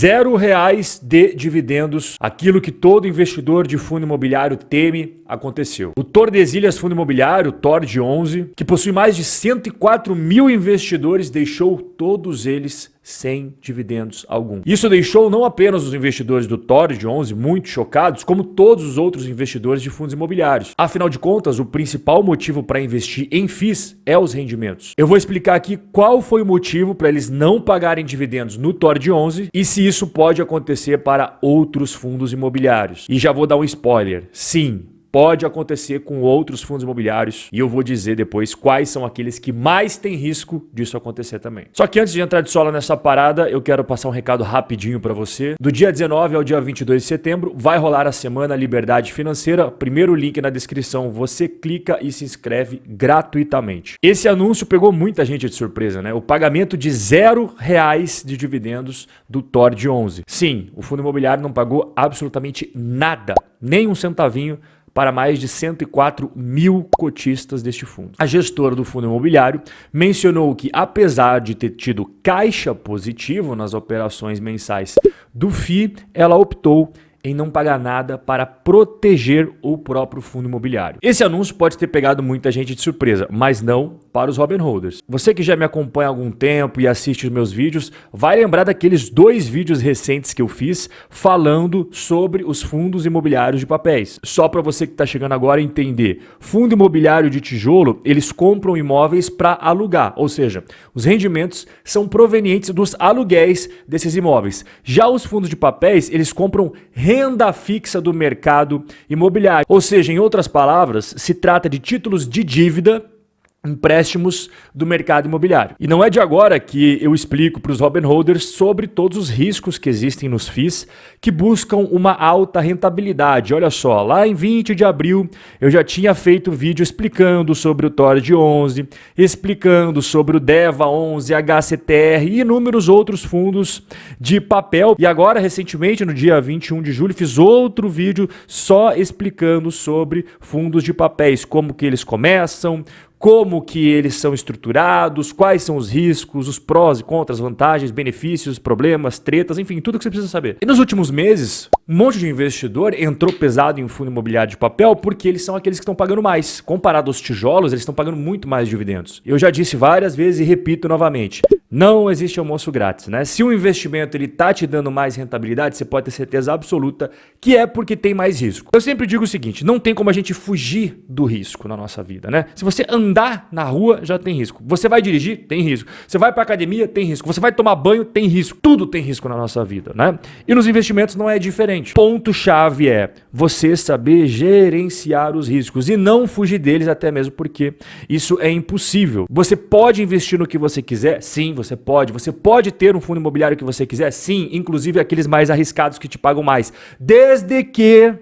R$ 0 de dividendos. Aquilo que todo investidor de fundo imobiliário teme, aconteceu. O Tordesilhas Fundo Imobiliário, TORD11, que possui mais de 104 mil investidores, deixou todos eles sem dividendos algum. Isso deixou não apenas os investidores do TORD11 muito chocados, como todos os outros investidores de fundos imobiliários. Afinal de contas, o principal motivo para investir em FIIs é os rendimentos. Eu vou explicar aqui qual foi o motivo para eles não pagarem dividendos no TORD11 e se isso pode acontecer para outros fundos imobiliários. E já vou dar um spoiler. Sim, pode acontecer com outros fundos imobiliários e eu vou dizer depois quais são aqueles que mais têm risco disso acontecer também. Só que antes de entrar de sola nessa parada, eu quero passar um recado rapidinho para você. Do dia 19 ao dia 22 de setembro vai rolar a Semana Liberdade Financeira. Primeiro link na descrição, você clica e se inscreve gratuitamente. Esse anúncio pegou muita gente de surpresa, né? O pagamento de R$ 0 de dividendos do TORD11. Sim, o fundo imobiliário não pagou absolutamente nada, nem um centavinho, para mais de 104 mil cotistas deste fundo. A gestora do fundo imobiliário mencionou que, apesar de ter tido caixa positivo nas operações mensais do FII, ela optou em não pagar nada para proteger o próprio fundo imobiliário. Esse anúncio pode ter pegado muita gente de surpresa, mas não para os Robin Holders. Você que já me acompanha há algum tempo e assiste os meus vídeos, vai lembrar daqueles 2 vídeos recentes que eu fiz falando sobre os fundos imobiliários de papéis. Só para você que está chegando agora entender, fundo imobiliário de tijolo, eles compram imóveis para alugar, ou seja, os rendimentos são provenientes dos aluguéis desses imóveis. Já os fundos de papéis, eles compram renda fixa do mercado imobiliário. Ou seja, em outras palavras, se trata de títulos de dívida, empréstimos do mercado imobiliário. E não é de agora que eu explico para os Robin Holders sobre todos os riscos que existem nos FIIs que buscam uma alta rentabilidade. Olha só, lá em 20 de abril eu já tinha feito vídeo explicando sobre o TORD11, explicando sobre o DEVA11, HCTR e inúmeros outros fundos de papel. E agora, recentemente, no dia 21 de julho, fiz outro vídeo só explicando sobre fundos de papéis, como que eles começam, como que eles são estruturados, quais são os riscos, os prós e contras, vantagens, benefícios, problemas, tretas, enfim, tudo que você precisa saber. E nos últimos meses, um monte de investidor entrou pesado em um fundo imobiliário de papel porque eles são aqueles que estão pagando mais. Comparado aos tijolos, eles estão pagando muito mais dividendos. Eu já disse várias vezes e repito novamente. Não existe almoço grátis, né? Se um investimento ele tá te dando mais rentabilidade, você pode ter certeza absoluta que é porque tem mais risco. Eu sempre digo o seguinte, não tem como a gente fugir do risco na nossa vida, né? Se você andar na rua, já tem risco. Você vai dirigir, tem risco. Você vai pra academia, tem risco. Você vai tomar banho, tem risco. Tudo tem risco na nossa vida, né? E nos investimentos não é diferente. Ponto-chave é você saber gerenciar os riscos e não fugir deles, até mesmo porque isso é impossível. Você pode investir no que você quiser? Sim, você pode. Você pode ter um fundo imobiliário que você quiser? Sim, inclusive aqueles mais arriscados que te pagam mais. Desde que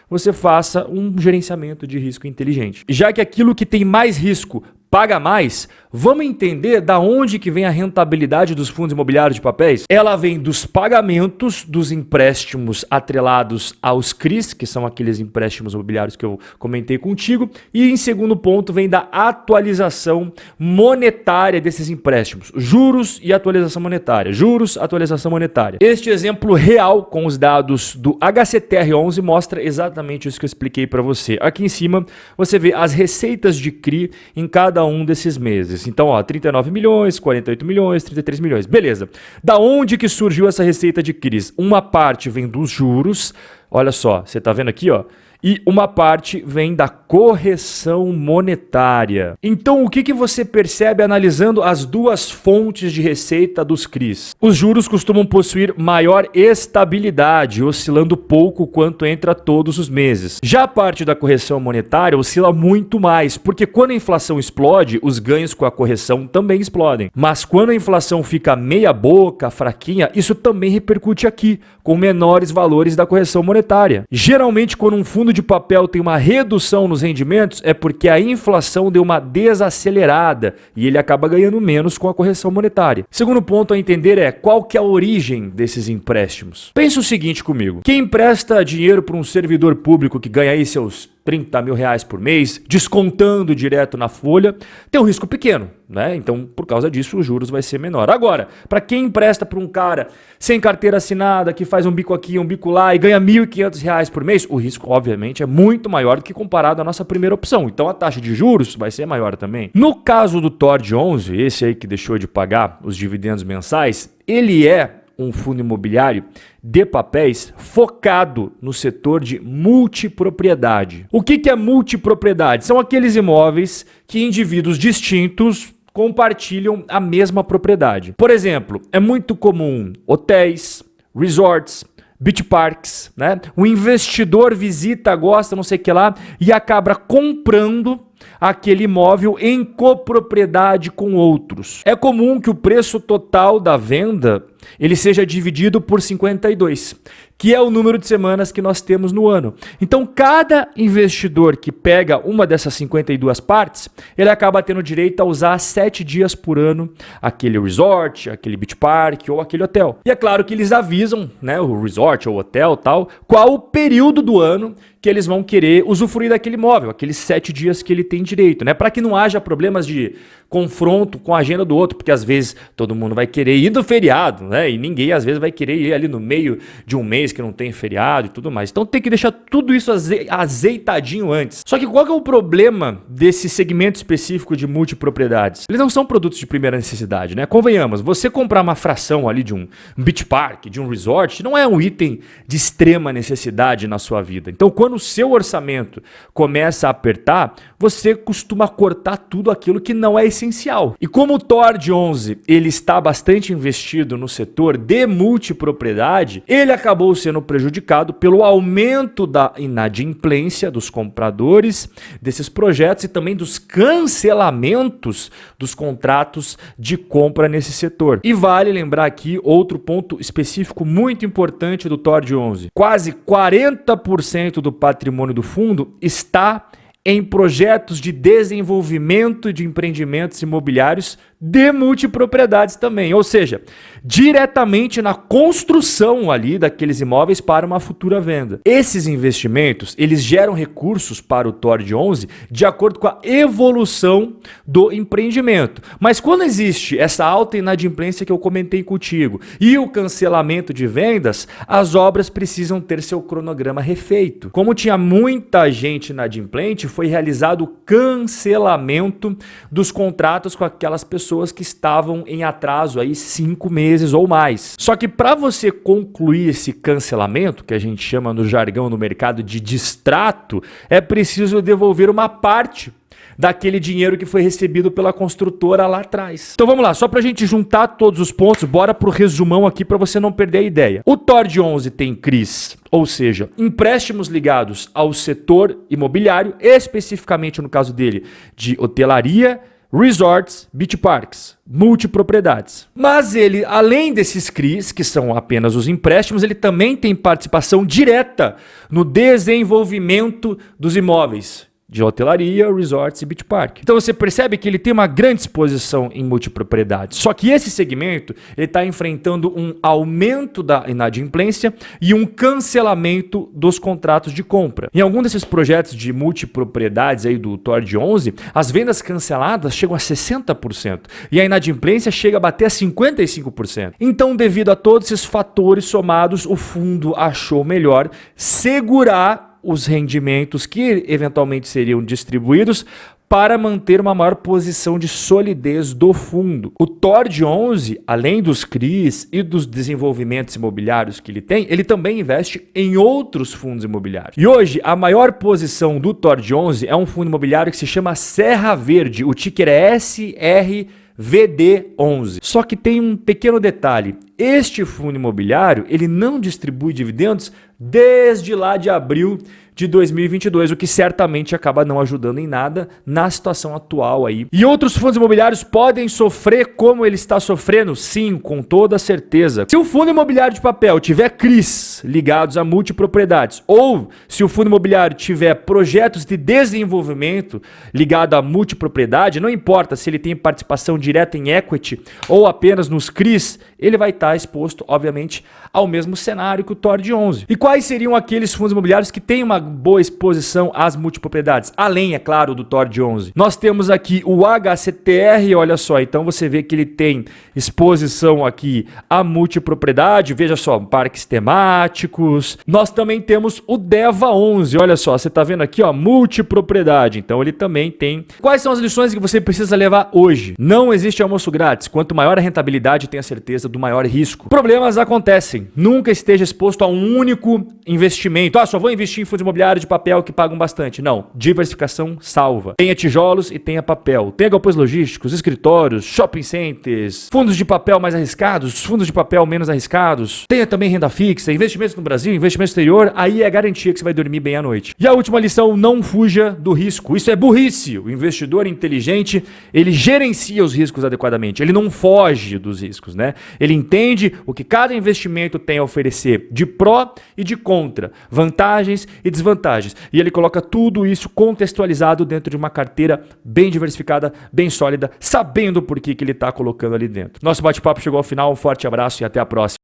você faça um gerenciamento de risco inteligente. Já que aquilo que tem mais risco paga mais, vamos entender da onde que vem a rentabilidade dos fundos imobiliários de papéis? Ela vem dos pagamentos dos empréstimos atrelados aos CRIs, que são aqueles empréstimos imobiliários que eu comentei contigo, e em segundo ponto vem da atualização monetária desses empréstimos, juros e atualização monetária, juros, atualização monetária. Este exemplo real com os dados do HCTR11 mostra exatamente isso que eu expliquei para você. Aqui em cima você vê as receitas de CRI em cada um desses meses. Então, ó, 39 milhões, 48 milhões, 33 milhões. Beleza. Da onde que surgiu essa receita de CRIs? Uma parte vem dos juros. Olha só, você tá vendo aqui, ó. E uma parte vem da correção monetária. Então, o que você percebe analisando as duas fontes de receita dos CRIs? Os juros costumam possuir maior estabilidade, oscilando pouco quanto entra todos os meses. Já a parte da correção monetária oscila muito mais, porque quando a inflação explode, os ganhos com a correção também explodem. Mas quando a inflação fica meia boca, fraquinha, isso também repercute aqui, com menores valores da correção monetária. Geralmente, quando um fundo de papel tem uma redução nos rendimentos, é porque a inflação deu uma desacelerada e ele acaba ganhando menos com a correção monetária. Segundo ponto a entender é qual que é a origem desses empréstimos. Pensa o seguinte comigo, quem empresta dinheiro para um servidor público que ganha aí seus 30 mil reais por mês, descontando direto na folha, tem um risco pequeno, né? Então, por causa disso, os juros vai ser menor. Agora, para quem empresta para um cara sem carteira assinada, que faz um bico aqui, um bico lá e ganha R$ 1.500 por mês, o risco, obviamente, é muito maior do que comparado à nossa primeira opção. Então, a taxa de juros vai ser maior também. No caso do TORD 11, esse aí que deixou de pagar os dividendos mensais, ele é um fundo imobiliário de papéis focado no setor de multipropriedade. O que é multipropriedade? São aqueles imóveis que indivíduos distintos compartilham a mesma propriedade. Por exemplo, é muito comum hotéis, resorts, beach parks, né? O investidor visita, gosta, não sei o que lá, e acaba comprando aquele imóvel em copropriedade com outros. É comum que o preço total da venda ele seja dividido por 52, que é o número de semanas que nós temos no ano. Então, cada investidor que pega uma dessas 52 partes, ele acaba tendo direito a usar 7 dias por ano aquele resort, aquele beach park ou aquele hotel. E é claro que eles avisam, né, o resort ou hotel tal, qual o período do ano que eles vão querer usufruir daquele imóvel, aqueles 7 dias que ele tem direito, né? Para que não haja problemas de confronto com a agenda do outro, porque às vezes todo mundo vai querer ir do feriado, né? E ninguém às vezes vai querer ir ali no meio de um mês que não tem feriado e tudo mais. Então tem que deixar tudo isso azeitadinho antes. Só que qual que é o problema desse segmento específico de multipropriedades? Eles não são produtos de primeira necessidade, né? Convenhamos, você comprar uma fração ali de um beach park, de um resort, não é um item de extrema necessidade na sua vida. Então quando o seu orçamento começa a apertar, você costuma cortar tudo aquilo que não é essencial. E como o TORD 11 ele está bastante investido no setor de multipropriedade, ele acabou sendo prejudicado pelo aumento da inadimplência dos compradores desses projetos e também dos cancelamentos dos contratos de compra nesse setor. E vale lembrar aqui outro ponto específico muito importante do TORD 11. Quase 40% do patrimônio do fundo está em projetos de desenvolvimento de empreendimentos imobiliários de multipropriedades também, ou seja, diretamente na construção ali daqueles imóveis para uma futura venda. Esses investimentos, eles geram recursos para o TORD 11 de acordo com a evolução do empreendimento. Mas quando existe essa alta inadimplência que eu comentei contigo e o cancelamento de vendas, as obras precisam ter seu cronograma refeito. Como tinha muita gente inadimplente, foi realizado o cancelamento dos contratos com aquelas pessoas que estavam em atraso aí 5 meses ou mais. Só que para você concluir esse cancelamento, que a gente chama no jargão no mercado de distrato, é preciso devolver uma parte daquele dinheiro que foi recebido pela construtora lá atrás. Então vamos lá, só para a gente juntar todos os pontos, bora pro resumão aqui para você não perder a ideia. O TORD 11 tem CRIs, ou seja, empréstimos ligados ao setor imobiliário, especificamente no caso dele de hotelaria, resorts, beach parks, multipropriedades. Mas ele, além desses CRIs, que são apenas os empréstimos, ele também tem participação direta no desenvolvimento dos imóveis de hotelaria, resorts e beach park. Então você percebe que ele tem uma grande exposição em multipropriedade. Só que esse segmento está enfrentando um aumento da inadimplência e um cancelamento dos contratos de compra. Em algum desses projetos de multipropriedades aí do TORD 11, as vendas canceladas chegam a 60% e a inadimplência chega a bater a 55%. Então, devido a todos esses fatores somados, o fundo achou melhor segurar os rendimentos que eventualmente seriam distribuídos para manter uma maior posição de solidez do fundo. O TORD 11, além dos CRIs e dos desenvolvimentos imobiliários que ele também investe em outros fundos imobiliários. E hoje, a maior posição do TORD 11 é um fundo imobiliário que se chama Serra Verde. O ticker é SRVD11. Só que tem um pequeno detalhe. Este fundo imobiliário, ele não distribui dividendos desde lá de abril de 2022, o que certamente acaba não ajudando em nada na situação atual aí. E outros fundos imobiliários podem sofrer como ele está sofrendo? Sim, com toda certeza. Se o fundo imobiliário de papel tiver CRIs ligados a multipropriedades, ou se o fundo imobiliário tiver projetos de desenvolvimento ligado a multipropriedade, não importa se ele tem participação direta em equity ou apenas nos CRIs, ele vai estar está exposto, obviamente, ao mesmo cenário que o TORD 11. E quais seriam aqueles fundos imobiliários que têm uma boa exposição às multipropriedades? Além, é claro, do TORD 11. Nós temos aqui o HCTR, olha só, então você vê que ele tem exposição aqui à multipropriedade, veja só, parques temáticos. Nós também temos o DEVA 11, olha só, você está vendo aqui, ó, multipropriedade, então ele também tem. Quais são as lições que você precisa levar hoje? Não existe almoço grátis, quanto maior a rentabilidade, tenha certeza do maior risco. Problemas acontecem, nunca esteja exposto a um único investimento. Ah, só vou investir em fundos imobiliários de papel que pagam bastante. Não, diversificação salva. Tenha tijolos e tenha papel. Tenha galpões logísticos, escritórios, shopping centers, fundos de papel mais arriscados, fundos de papel menos arriscados. Tenha também renda fixa, investimentos no Brasil, investimento exterior, aí é garantia que você vai dormir bem à noite. E a última lição, não fuja do risco. Isso é burrice. O investidor inteligente, ele gerencia os riscos adequadamente. Ele não foge dos riscos, né? Ele entende o que cada investimento tem a oferecer de pró e de contra, vantagens e desvantagens. E ele coloca tudo isso contextualizado dentro de uma carteira bem diversificada, bem sólida, sabendo por que ele está colocando ali dentro. Nosso bate-papo chegou ao final, um forte abraço e até a próxima.